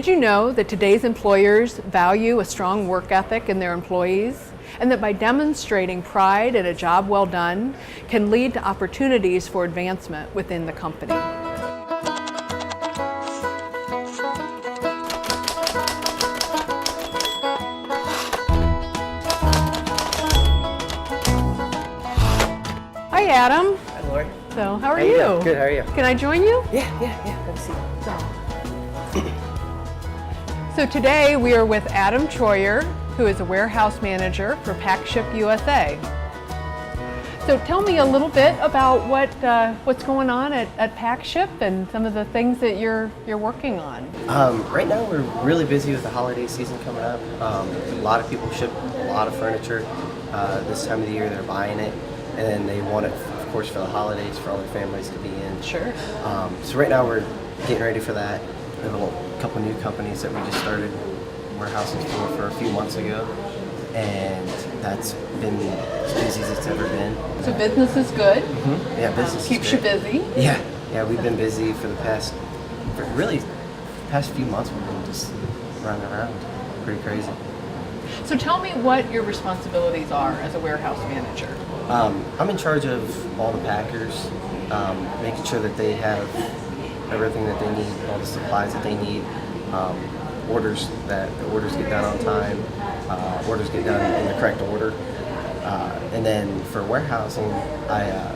Did you know that today's employers value a strong work ethic in their employees, and that by demonstrating pride in a job well done can lead to opportunities for advancement within the company? Hi, Adam. Hi, Lori. So, how are you? Good, how are you? Can I join you? Yeah. Have a seat. So today we are with Adam Troyer, who is a warehouse manager for PackShip USA. So tell me a little bit about what's going on at PackShip and some of the things that you're working on. Right now we're really busy with the holiday season coming up. A lot of people ship a lot of furniture this time of the year. They're buying it, and then they want it, of course, for the holidays for all their families to be in. Sure. So right now we're getting ready for that. We have a couple new companies that we just started warehouses for a few months ago, and that's been as busy as it's ever been. So business is good. Mm-hmm. Yeah, business keeps is you good. busy. Yeah, we've been busy for the past few months. We've been just running around, pretty crazy. So tell me what your responsibilities are as a warehouse manager. I'm in charge of all the packers, making sure that they have everything that they need, all the supplies that they need, orders get done on time, orders get done in the correct order. And then for warehousing, I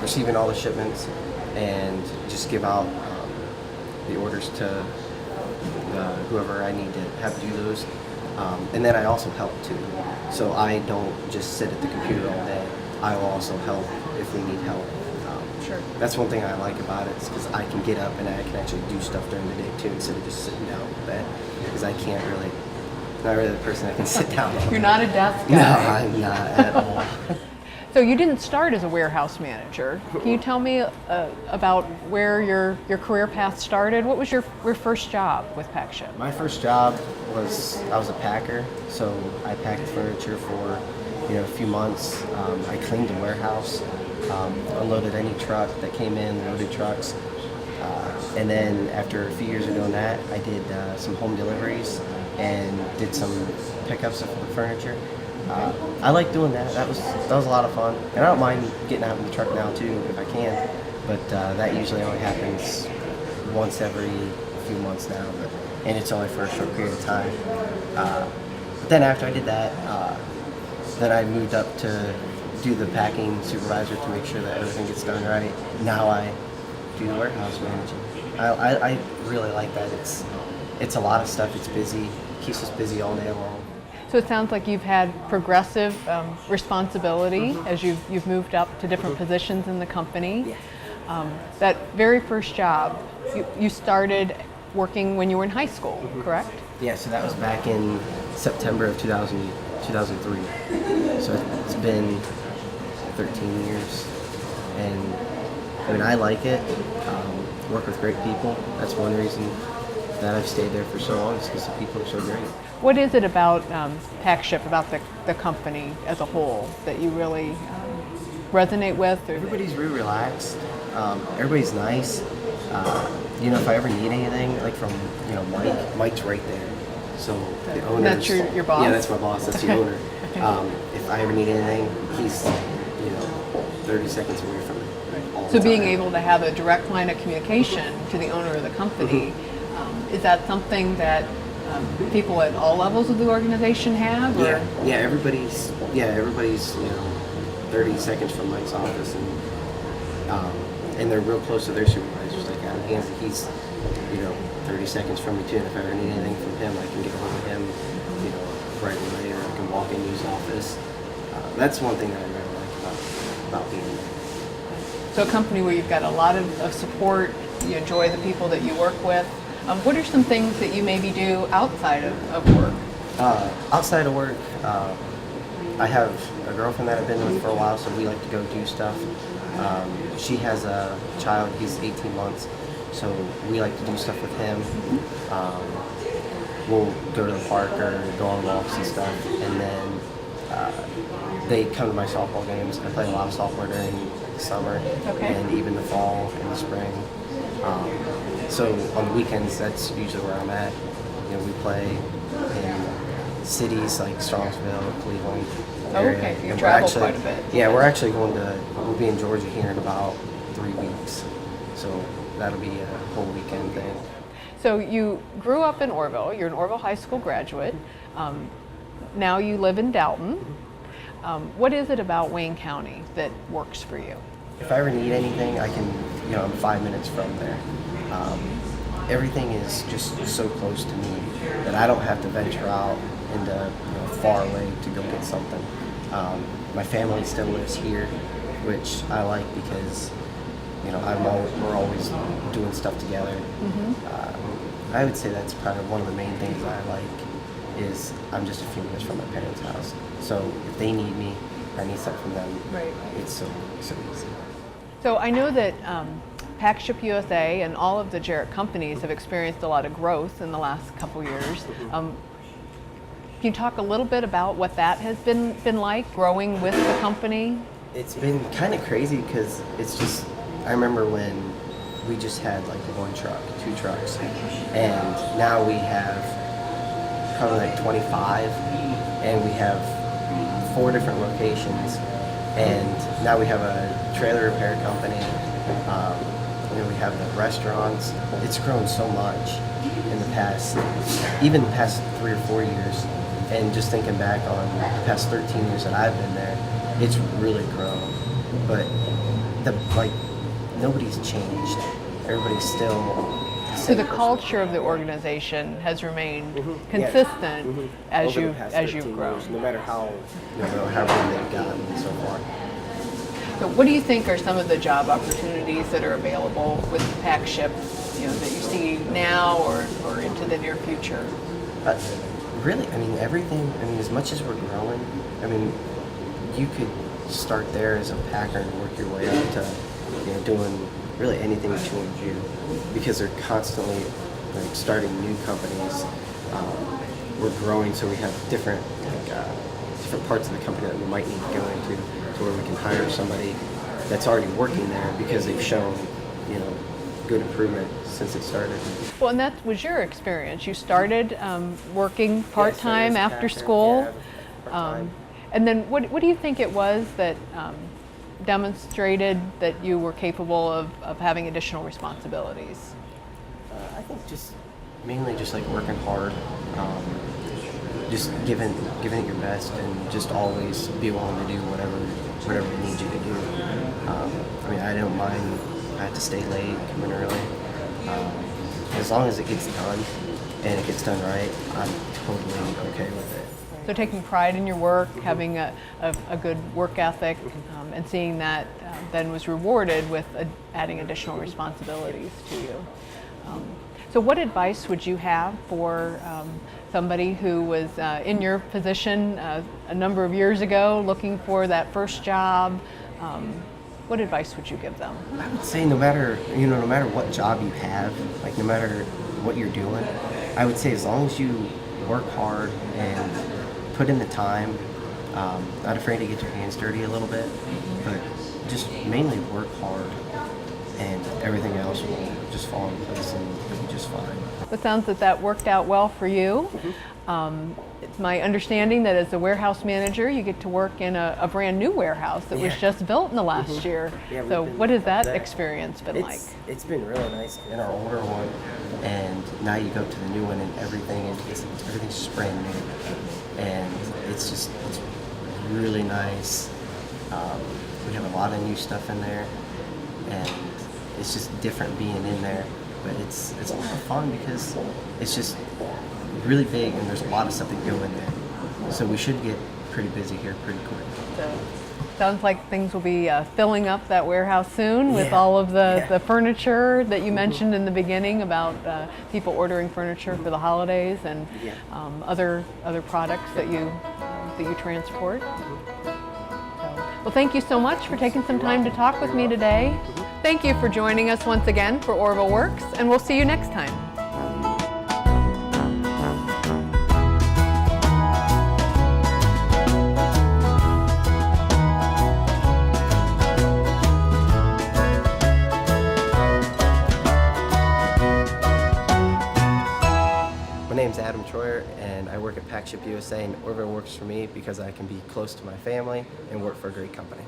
receiving all the shipments and just give out the orders to whoever I need to have do those. And then I also help too. So I don't just sit at the computer all day. I will also help if we need help. Sure. That's one thing I like about it, is because I can get up and I can actually do stuff during the day too, instead of just sitting down in bed, because I can't really, not really the person that can sit down. You're not a desk guy. No, I'm not at all. So you didn't start as a warehouse manager. Can you tell me about where your career path started? What was your first job with PackShip? My first job was, I was a packer, so I packed furniture for a few months. I cleaned the warehouse, unloaded any truck that came in, loaded trucks. And then after a few years of doing that, I did some home deliveries and did some pickups of the furniture. I like doing that. That was a lot of fun. And I don't mind getting out in the truck now too, if I can. But that usually only happens once every few months now. And it's only for a short period of time. But then after I did that, then I moved up to do the packing supervisor to make sure that everything gets done right. Now I do the warehouse managing. I really like that. It's a lot of stuff. It's busy. Keeps us busy all day long. So it sounds like you've had progressive responsibility as you've moved up to different positions in the company. Yeah. That very first job, you started working when you were in high school, correct? Yeah, so that was back in September of 2003. So it's been 13 years. And I mean, I like it. Work with great people. That's one reason that I've stayed there for so long, is because the people are so great. What is it about PackShip, about the company as a whole, that you really resonate with? Everybody's really relaxed. Everybody's nice. If I ever need anything, like from Mike's right there. So the owner. That's your boss? Yeah, that's my boss. That's the owner. If I ever need anything, he's 30 seconds away from me. So being able to have a direct line of communication to the owner of the company, is that something that people at all levels of the organization have? Or? Yeah. Everybody's 30 seconds from Mike's office, and they're real close to their supervisors. Like he's 30 seconds from me too. And if I ever need anything from him, I can get a hold of him, right away, or I can walk into his office. That's one thing that I really like about being there. So a company where you've got a lot of support, you enjoy the people that you work with. What are some things that you maybe do outside of work? Outside of work, I have a girlfriend that I've been with for a while, so we like to go do stuff. She has a child, he's 18 months, so we like to do stuff with him. We'll go to the park or go on walks and stuff, and then they come to my softball games. I play a lot of softball during the summer, and even the fall and the spring. So on the weekends, that's usually where I'm at. we play in cities like Strongsville, Cleveland Oh, area. okay, you And travel quite a bit. Yeah, we'll be in Georgia here in about 3 weeks. So that'll be a whole weekend thing. So you grew up in Orrville. You're an Orrville High School graduate. Now you live in Dalton. What is it about Wayne County that works for you? If I ever need anything, I can, I'm 5 minutes from there. Everything is just so close to me that I don't have to venture out into far away to go get something. My family still lives here, which I like because we're always doing stuff together. I would say that's probably one of the main things that I like is I'm just a few minutes from my parents' house. So if they need me, I need something from them. Right. It's so easy. So I know that PackShip USA and all of the Jarrett companies have experienced a lot of growth in the last couple years. Can you talk a little bit about what that has been like, growing with the company? It's been kind of crazy because it's just, I remember when we just had like 1 truck, 2 trucks, and now we have probably like 25, and we have 4 different locations, and now we have a trailer repair company, we have the restaurants. It's grown so much in the past, even the past 3 or 4 years, and just thinking back on the past 13 years that I've been there, it's really grown. But nobody's changed. Everybody's still the So same the person. culture of the organization has remained consistent as Over the past you've 13 grown. years, no matter how big they've gotten so far. So what do you think are some of the job opportunities that are available with PackShip, that you see now or into the near future? Really, everything. As much as we're growing, you could start there as a packer and work your way up to, doing really anything that you want to do, because they're constantly starting new companies. We're growing, so we have different parts of the company that we might need to go into, to where we can hire somebody that's already working there because they've shown, good improvement since it started. Well, and that was your experience. You started working part-time as a after packer, school. yeah, part-time. And then what do you think it was that demonstrated that you were capable of having additional responsibilities? I think mainly just working hard, just giving it your best, and just always be willing to do whatever they need you to do. I don't mind. I have to stay late, come in early. As long as it gets done and it gets done right, I'm totally okay with it. So taking pride in your work, having a good work ethic, and seeing that then was rewarded with adding additional responsibilities to you. So what advice would you have for somebody who was in your position a number of years ago, looking for that first job? What advice would you give them? I would say no matter what job you have, no matter what you're doing, I would say as long as you work hard and put in the time, not afraid to get your hands dirty a little bit, but just mainly work hard, and everything else will just fall in place and you'll be just fine. It sounds that worked out well for you. It's my understanding that as a warehouse manager, you get to work in a brand new warehouse that was just built in the last year. Yeah, So what has that experience been like? It's been really nice in our older one, and now you go to the new one, and everything's just brand new, and it's really nice. We have a lot of new stuff in there, and it's just different being in there. But it's a lot of fun because it's just really big, and there's a lot of stuff that go in there. So we should get pretty busy here pretty quick. So, sounds like things will be filling up that warehouse soon with Yeah. all of the furniture that you mentioned in the beginning about people ordering furniture for the holidays and other products that you transport. So, well, thank you so much for taking some time to talk with me today. Thank you for joining us once again for Orrville Works, and we'll see you next time. My name's Adam Troyer, and I work at PackShip USA, and Orrville works for me because I can be close to my family and work for a great company.